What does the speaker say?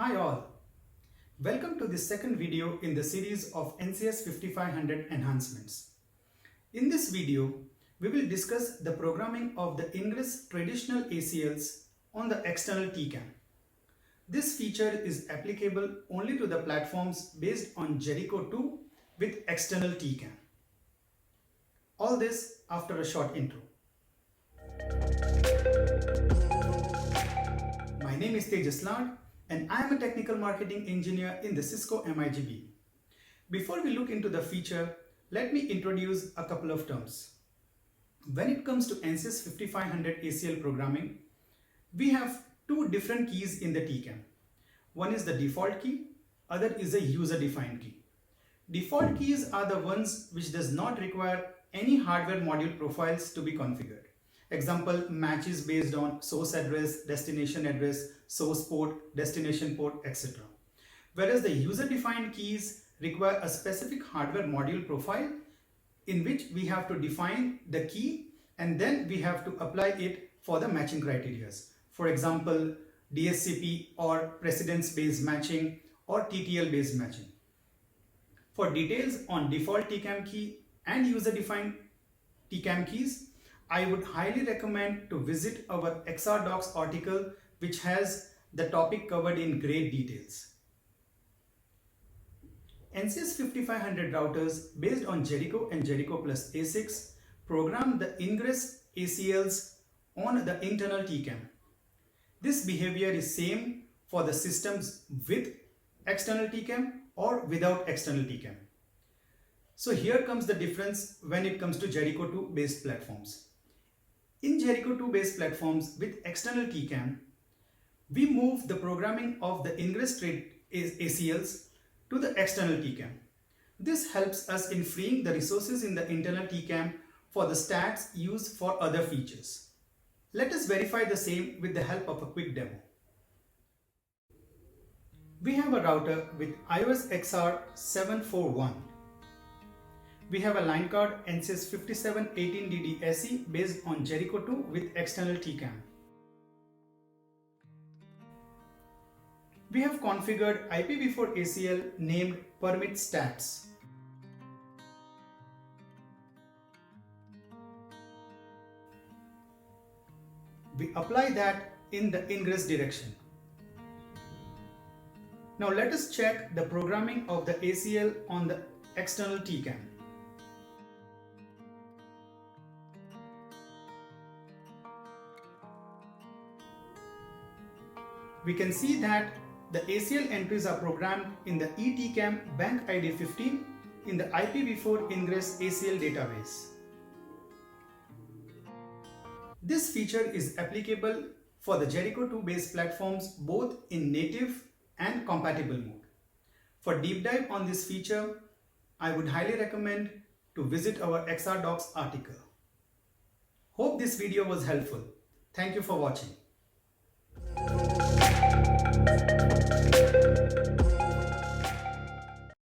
Hi all, welcome to the second video in the series of NCS 5500 enhancements. In this video, we will discuss the programming of the Ingress traditional ACLs on the external TCAM. This feature is applicable only to the platforms based on Jericho 2 with external TCAM. All this after a short intro. My name is Tejas Lad and I am a technical marketing engineer in the Cisco MIGB. Before we look into the feature, let me introduce a couple of terms. When it comes to NCS 5500 ACL programming, we have two different keys in the TCAM. One is the default key, other is a user-defined key. Default keys are the ones which does not require any hardware module profiles to be configured. Example, matches based on source address, source port, destination port, etc. Whereas the user-defined keys require a specific hardware module profile in which we have to define the key and then we have to apply it for the matching criteria. For example, DSCP or precedence-based matching or TTL-based matching. For details on default TCAM key and user-defined TCAM keys, I would highly recommend to visit our XR Docs article which has the topic covered in great details. NCS 5500 routers based on Jericho and Jericho plus A6 program the Ingress ACLs on the internal TCAM. This behavior is same for the systems with external TCAM or without external TCAM. So here comes the difference when it comes to Jericho 2 based platforms. In Jericho 2 based platforms with external TCAM, we move the programming of the Ingress ACLs to the external TCAM. This helps us in freeing the resources in the internal TCAM for the stats used for other features. Let us verify the same with the help of a quick demo. We have a router with iOS XR 741. We have a line card NCS 5718DD SE based on Jericho 2 with external TCAM. We have configured IPv4 ACL named permit stats. We apply that in the ingress direction. Now let us check the programming of the ACL on the external TCAM. We can see that the ACL entries are programmed in the eTCAM bank ID 15 in the IPv4 Ingress ACL database. This feature is applicable for the Jericho 2 based platforms both in native and compatible mode. For deep dive on this feature, I would highly recommend to visit our XR Docs article. Hope this video was helpful. Thank you for watching.